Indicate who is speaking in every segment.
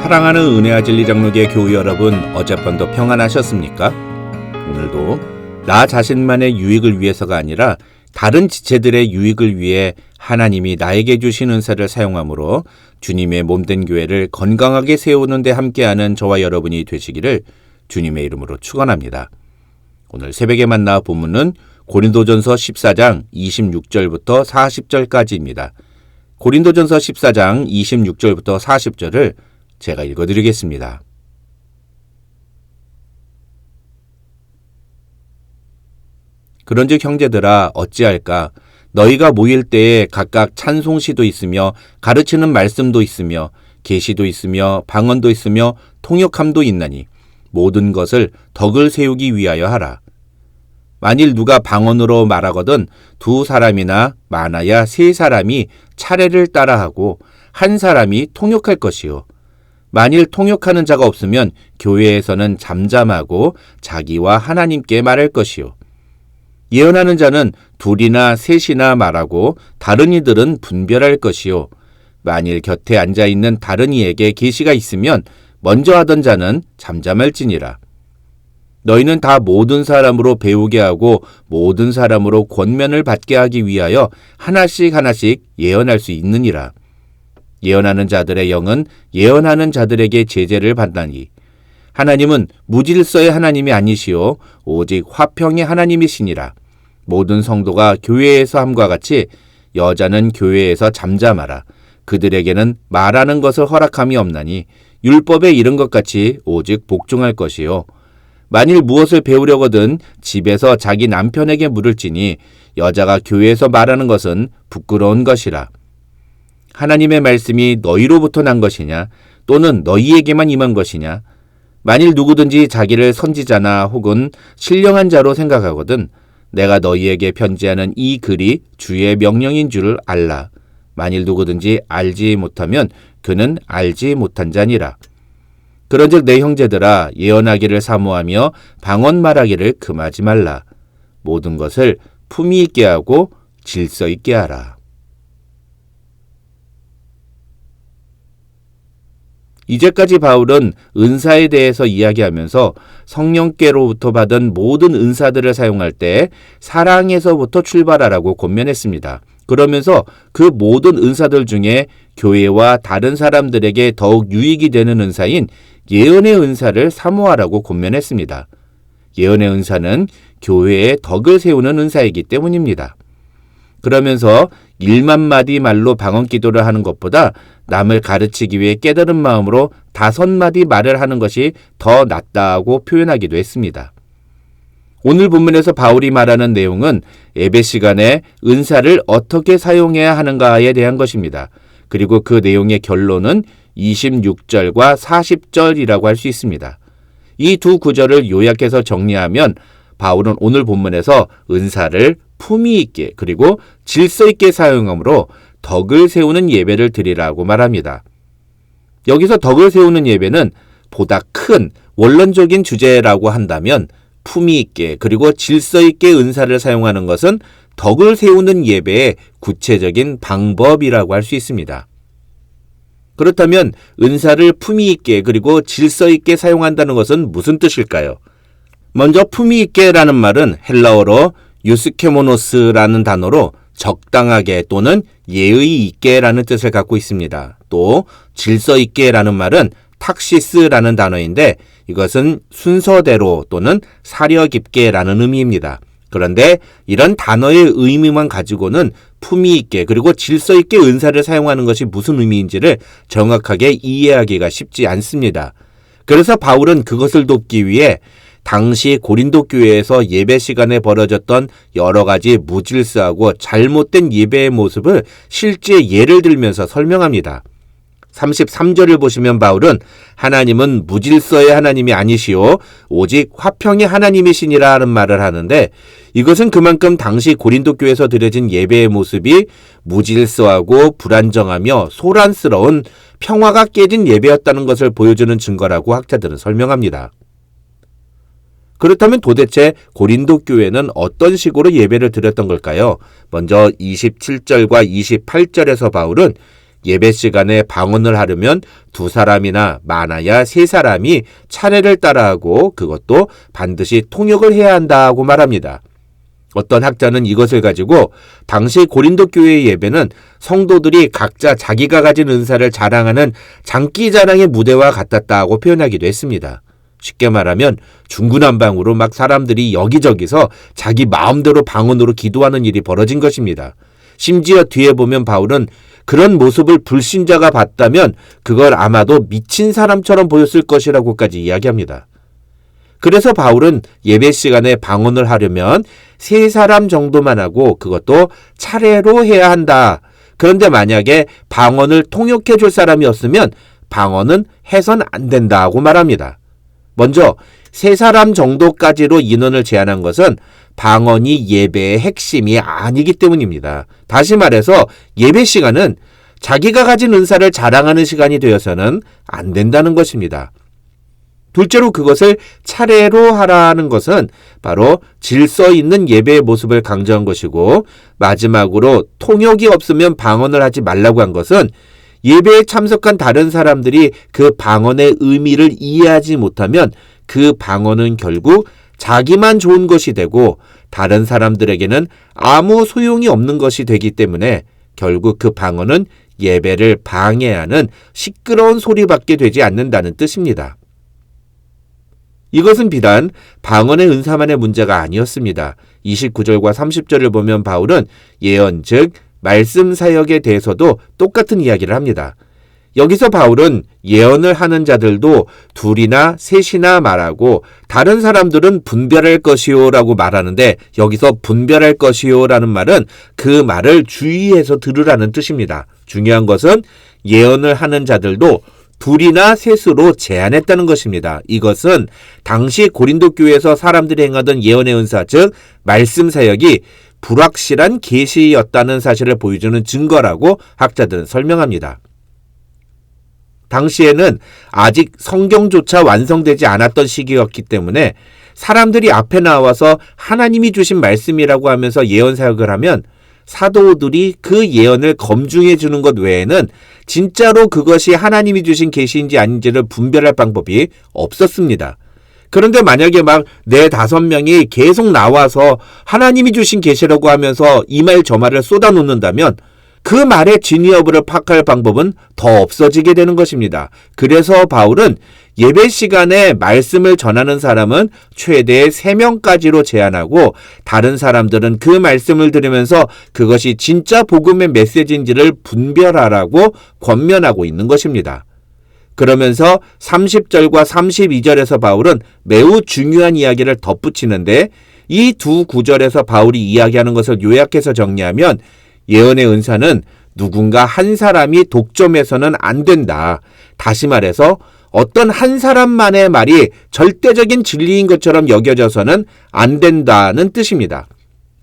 Speaker 1: 사랑하는 은혜와 진리 장로교회 교우 여러분, 어젯밤도 평안하셨습니까? 오늘도 나 자신만의 유익을 위해서가 아니라 다른 지체들의 유익을 위해 하나님이 나에게 주신 은사를 사용함으로 주님의 몸된 교회를 건강하게 세우는 데 함께하는 저와 여러분이 되시기를 주님의 이름으로 축원합니다. 오늘 새벽에 만나 본문은 고린도전서 14장 26절부터 40절까지입니다. 고린도전서 14장 26절부터 40절을 제가 읽어드리겠습니다. 그런즉 형제들아 어찌할까? 너희가 모일 때에 각각 찬송시도 있으며 가르치는 말씀도 있으며 계시도 있으며 방언도 있으며 통역함도 있나니 모든 것을 덕을 세우기 위하여 하라. 만일 누가 방언으로 말하거든 두 사람이나 많아야 세 사람이 차례를 따라하고 한 사람이 통역할 것이요. 만일 통역하는 자가 없으면 교회에서는 잠잠하고 자기와 하나님께 말할 것이요. 예언하는 자는 둘이나 셋이나 말하고 다른 이들은 분별할 것이요. 만일 곁에 앉아있는 다른 이에게 계시가 있으면 먼저 하던 자는 잠잠할지니라. 너희는 다 모든 사람으로 배우게 하고 모든 사람으로 권면을 받게 하기 위하여 하나씩 예언할 수 있느니라. 예언하는 자들의 영은 예언하는 자들에게 제재를 받나니 하나님은 무질서의 하나님이 아니시오 오직 화평의 하나님이시니라. 모든 성도가 교회에서 함과 같이 여자는 교회에서 잠잠하라. 그들에게는 말하는 것을 허락함이 없나니 율법에 이른 것 같이 오직 복종할 것이요. 만일 무엇을 배우려거든 집에서 자기 남편에게 물을지니 여자가 교회에서 말하는 것은 부끄러운 것이라. 하나님의 말씀이 너희로부터 난 것이냐 또는 너희에게만 임한 것이냐. 만일 누구든지 자기를 선지자나 혹은 신령한 자로 생각하거든 내가 너희에게 편지하는 이 글이 주의 명령인 줄을 알라. 만일 누구든지 알지 못하면 그는 알지 못한 자니라. 그런즉 내 형제들아 예언하기를 사모하며 방언 말하기를 금하지 말라. 모든 것을 품위 있게 하고 질서 있게 하라. 이제까지 바울은 은사에 대해서 이야기하면서 성령께로부터 받은 모든 은사들을 사용할 때 사랑에서부터 출발하라고 권면했습니다. 그러면서 그 모든 은사들 중에 교회와 다른 사람들에게 더욱 유익이 되는 은사인 예언의 은사를 사모하라고 권면했습니다. 예언의 은사는 교회의 덕을 세우는 은사이기 때문입니다. 그러면서 1만 마디 말로 방언 기도를 하는 것보다 남을 가르치기 위해 깨달은 마음으로 5마디 말을 하는 것이 더 낫다고 표현하기도 했습니다. 오늘 본문에서 바울이 말하는 내용은 예배 시간에 은사를 어떻게 사용해야 하는가에 대한 것입니다. 그리고 그 내용의 결론은 26절과 40절이라고 할 수 있습니다. 이 두 구절을 요약해서 정리하면 바울은 오늘 본문에서 은사를 품위 있게 그리고 질서 있게 사용함으로 덕을 세우는 예배를 드리라고 말합니다. 여기서 덕을 세우는 예배는 보다 큰 원론적인 주제라고 한다면 품위 있게 그리고 질서 있게 은사를 사용하는 것은 덕을 세우는 예배의 구체적인 방법이라고 할 수 있습니다. 그렇다면 은사를 품위 있게 그리고 질서 있게 사용한다는 것은 무슨 뜻일까요? 먼저 품위 있게라는 말은 헬라어로 유스케모노스라는 단어로 적당하게 또는 예의 있게라는 뜻을 갖고 있습니다. 또 질서 있게라는 말은 탁시스라는 단어인데 이것은 순서대로 또는 사려 깊게라는 의미입니다. 그런데 이런 단어의 의미만 가지고는 품위 있게 그리고 질서 있게 은사를 사용하는 것이 무슨 의미인지를 정확하게 이해하기가 쉽지 않습니다. 그래서 바울은 그것을 돕기 위해 당시 고린도 교회에서 예배 시간에 벌어졌던 여러 가지 무질서하고 잘못된 예배의 모습을 실제 예를 들면서 설명합니다. 33절을 보시면 바울은 하나님은 무질서의 하나님이 아니시오 오직 화평의 하나님이시니라 하는 말을 하는데 이것은 그만큼 당시 고린도 교회에서 드려진 예배의 모습이 무질서하고 불안정하며 소란스러운 평화가 깨진 예배였다는 것을 보여주는 증거라고 학자들은 설명합니다. 그렇다면 도대체 고린도 교회는 어떤 식으로 예배를 드렸던 걸까요? 먼저 27절과 28절에서 바울은 예배 시간에 방언을 하려면 2사람이나 많아야 3사람이 차례를 따라하고 그것도 반드시 통역을 해야 한다고 말합니다. 어떤 학자는 이것을 가지고 당시 고린도 교회의 예배는 성도들이 각자 자기가 가진 은사를 자랑하는 장기자랑의 무대와 같았다고 표현하기도 했습니다. 쉽게 말하면 중구난방으로 막 사람들이 여기저기서 자기 마음대로 방언으로 기도하는 일이 벌어진 것입니다. 심지어 뒤에 보면 바울은 그런 모습을 불신자가 봤다면 그걸 아마도 미친 사람처럼 보였을 것이라고까지 이야기합니다. 그래서 바울은 예배 시간에 방언을 하려면 3사람 정도만 하고 그것도 차례로 해야 한다. 그런데 만약에 방언을 통역해 줄 사람이 없으면 방언은 해선 안 된다고 말합니다. 먼저 3사람 정도까지로 인원을 제한한 것은 방언이 예배의 핵심이 아니기 때문입니다. 다시 말해서 예배 시간은 자기가 가진 은사를 자랑하는 시간이 되어서는 안 된다는 것입니다. 둘째로 그것을 차례로 하라는 것은 바로 질서 있는 예배의 모습을 강조한 것이고, 마지막으로 통역이 없으면 방언을 하지 말라고 한 것은 예배에 참석한 다른 사람들이 그 방언의 의미를 이해하지 못하면 그 방언은 결국 자기만 좋은 것이 되고 다른 사람들에게는 아무 소용이 없는 것이 되기 때문에 결국 그 방언은 예배를 방해하는 시끄러운 소리밖에 되지 않는다는 뜻입니다. 이것은 비단 방언의 은사만의 문제가 아니었습니다. 29절과 30절을 보면 바울은 예언, 즉 말씀 사역에 대해서도 똑같은 이야기를 합니다. 여기서 바울은 예언을 하는 자들도 2이나 3이나 말하고 다른 사람들은 분별할 것이요 라고 말하는데, 여기서 분별할 것이요 라는 말은 그 말을 주의해서 들으라는 뜻입니다. 중요한 것은 예언을 하는 자들도 2이나 3로 제한했다는 것입니다. 이것은 당시 고린도 교회에서 사람들이 행하던 예언의 은사, 즉 말씀 사역이 불확실한 계시였다는 사실을 보여주는 증거라고 학자들은 설명합니다. 당시에는 아직 성경조차 완성되지 않았던 시기였기 때문에 사람들이 앞에 나와서 하나님이 주신 말씀이라고 하면서 예언 사역을 하면 사도들이 그 예언을 검증해 주는 것 외에는 진짜로 그것이 하나님이 주신 계시인지 아닌지를 분별할 방법이 없었습니다. 그런데 만약에 막 4-5명이 계속 나와서 하나님이 주신 계시라고 하면서 이 말 저 말을 쏟아놓는다면 그 말의 진위 여부를 파악할 방법은 더 없어지게 되는 것입니다. 그래서 바울은 예배 시간에 말씀을 전하는 사람은 최대 3명까지로 제한하고 다른 사람들은 그 말씀을 들으면서 그것이 진짜 복음의 메시지인지를 분별하라고 권면하고 있는 것입니다. 그러면서 30절과 32절에서 바울은 매우 중요한 이야기를 덧붙이는데, 이 2 구절에서 바울이 이야기하는 것을 요약해서 정리하면 예언의 은사는 누군가 한 사람이 독점해서는 안 된다. 다시 말해서 어떤 한 사람만의 말이 절대적인 진리인 것처럼 여겨져서는 안 된다는 뜻입니다.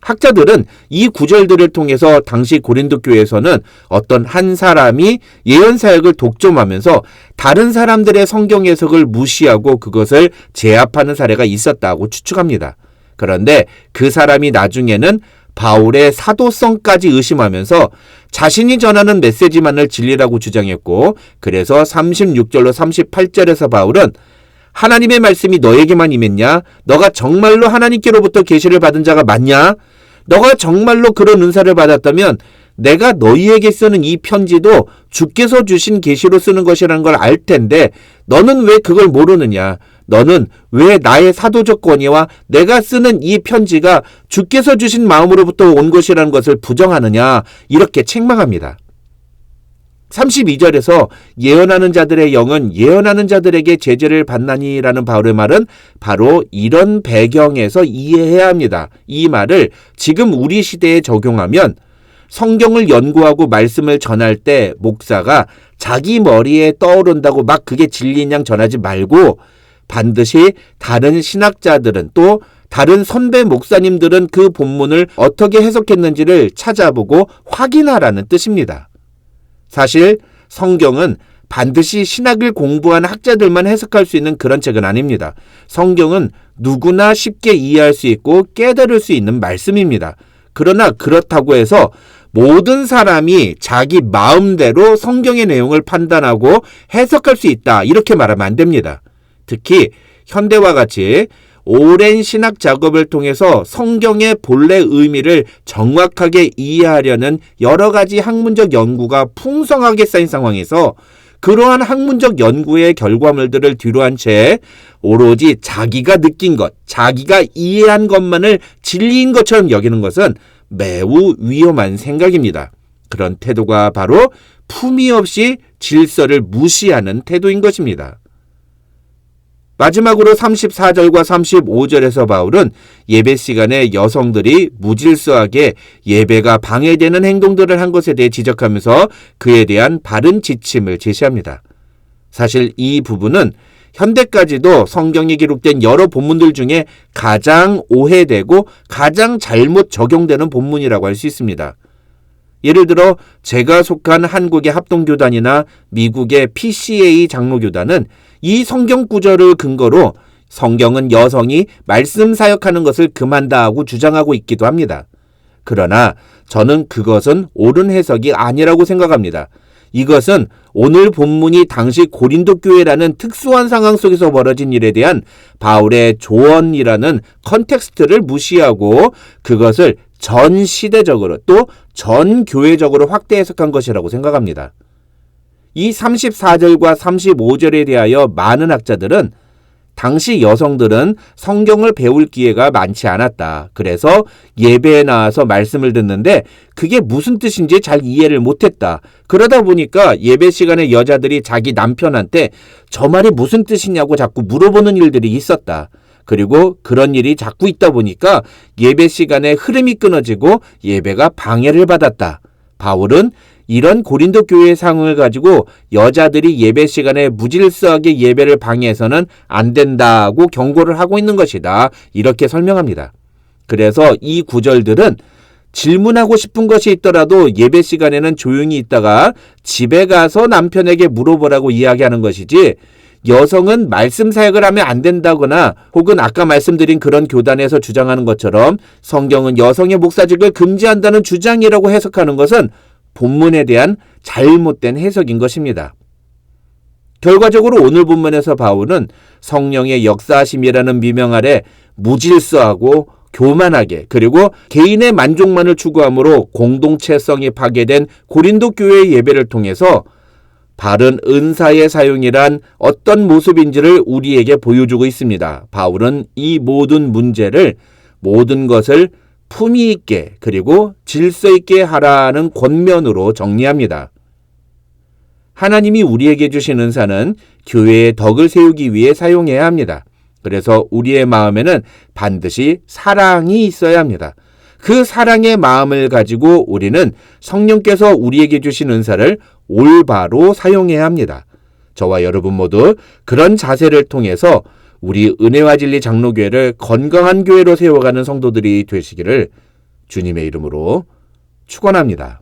Speaker 1: 학자들은 이 구절들을 통해서 당시 고린도 교회에서는 어떤 한 사람이 예언 사역을 독점하면서 다른 사람들의 성경 해석을 무시하고 그것을 제압하는 사례가 있었다고 추측합니다. 그런데 그 사람이 나중에는 바울의 사도성까지 의심하면서 자신이 전하는 메시지만을 진리라고 주장했고, 그래서 36절로 38절에서 바울은 하나님의 말씀이 너에게만 임했냐? 너가 정말로 하나님께로부터 계시를 받은 자가 맞냐? 너가 정말로 그런 은사를 받았다면 내가 너희에게 쓰는 이 편지도 주께서 주신 계시로 쓰는 것이라는 걸 알 텐데 너는 왜 그걸 모르느냐? 너는 왜 나의 사도적 권위와 내가 쓰는 이 편지가 주께서 주신 마음으로부터 온 것이라는 것을 부정하느냐? 이렇게 책망합니다. 32절에서 예언하는 자들의 영은 예언하는 자들에게 제재를 받나니라는 바울의 말은 바로 이런 배경에서 이해해야 합니다. 이 말을 지금 우리 시대에 적용하면 성경을 연구하고 말씀을 전할 때 목사가 자기 머리에 떠오른다고 막 그게 진리인 양 전하지 말고 반드시 다른 신학자들은 또 다른 선배 목사님들은 그 본문을 어떻게 해석했는지를 찾아보고 확인하라는 뜻입니다. 사실 성경은 반드시 신학을 공부한 학자들만 해석할 수 있는 그런 책은 아닙니다. 성경은 누구나 쉽게 이해할 수 있고 깨달을 수 있는 말씀입니다. 그러나 그렇다고 해서 모든 사람이 자기 마음대로 성경의 내용을 판단하고 해석할 수 있다. 이렇게 말하면 안 됩니다. 특히 현대와 같이 오랜 신학 작업을 통해서 성경의 본래 의미를 정확하게 이해하려는 여러 가지 학문적 연구가 풍성하게 쌓인 상황에서 그러한 학문적 연구의 결과물들을 뒤로한 채 오로지 자기가 느낀 것, 자기가 이해한 것만을 진리인 것처럼 여기는 것은 매우 위험한 생각입니다. 그런 태도가 바로 품위 없이 질서를 무시하는 태도인 것입니다. 마지막으로 34절과 35절에서 바울은 예배 시간에 여성들이 무질서하게 예배가 방해되는 행동들을 한 것에 대해 지적하면서 그에 대한 바른 지침을 제시합니다. 사실 이 부분은 현대까지도 성경에 기록된 여러 본문들 중에 가장 오해되고 가장 잘못 적용되는 본문이라고 할 수 있습니다. 예를 들어 제가 속한 한국의 합동교단이나 미국의 PCA 장로교단은 이 성경 구절을 근거로 성경은 여성이 말씀 사역하는 것을 금한다 하고 주장하고 있기도 합니다. 그러나 저는 그것은 옳은 해석이 아니라고 생각합니다. 이것은 오늘 본문이 당시 고린도 교회라는 특수한 상황 속에서 벌어진 일에 대한 바울의 조언이라는 컨텍스트를 무시하고 그것을 전 시대적으로 또 전 교회적으로 확대 해석한 것이라고 생각합니다. 이 34절과 35절에 대하여 많은 학자들은 당시 여성들은 성경을 배울 기회가 많지 않았다. 그래서 예배에 나와서 말씀을 듣는데 그게 무슨 뜻인지 잘 이해를 못했다. 그러다 보니까 예배 시간에 여자들이 자기 남편한테 저 말이 무슨 뜻이냐고 자꾸 물어보는 일들이 있었다. 그리고 그런 일이 자꾸 있다 보니까 예배 시간에 흐름이 끊어지고 예배가 방해를 받았다. 바울은 이런 고린도 교회의 상황을 가지고 여자들이 예배 시간에 무질서하게 예배를 방해해서는 안 된다고 경고를 하고 있는 것이다. 이렇게 설명합니다. 그래서 이 구절들은 질문하고 싶은 것이 있더라도 예배 시간에는 조용히 있다가 집에 가서 남편에게 물어보라고 이야기하는 것이지 여성은 말씀 사역을 하면 안 된다거나 혹은 아까 말씀드린 그런 교단에서 주장하는 것처럼 성경은 여성의 목사직을 금지한다는 주장이라고 해석하는 것은 본문에 대한 잘못된 해석인 것입니다. 결과적으로 오늘 본문에서 바울은 성령의 역사하심이라는 미명 아래 무질서하고 교만하게 그리고 개인의 만족만을 추구함으로 공동체성이 파괴된 고린도 교회의 예배를 통해서 바른 은사의 사용이란 어떤 모습인지를 우리에게 보여주고 있습니다. 바울은 이 모든 문제를 모든 것을 품위 있게 그리고 질서 있게 하라는 권면으로 정리합니다. 하나님이 우리에게 주신 은사는 교회의 덕을 세우기 위해 사용해야 합니다. 그래서 우리의 마음에는 반드시 사랑이 있어야 합니다. 그 사랑의 마음을 가지고 우리는 성령께서 우리에게 주신 은사를 올바로 사용해야 합니다. 저와 여러분 모두 그런 자세를 통해서 우리 은혜와 진리 장로교회를 건강한 교회로 세워가는 성도들이 되시기를 주님의 이름으로 축원합니다.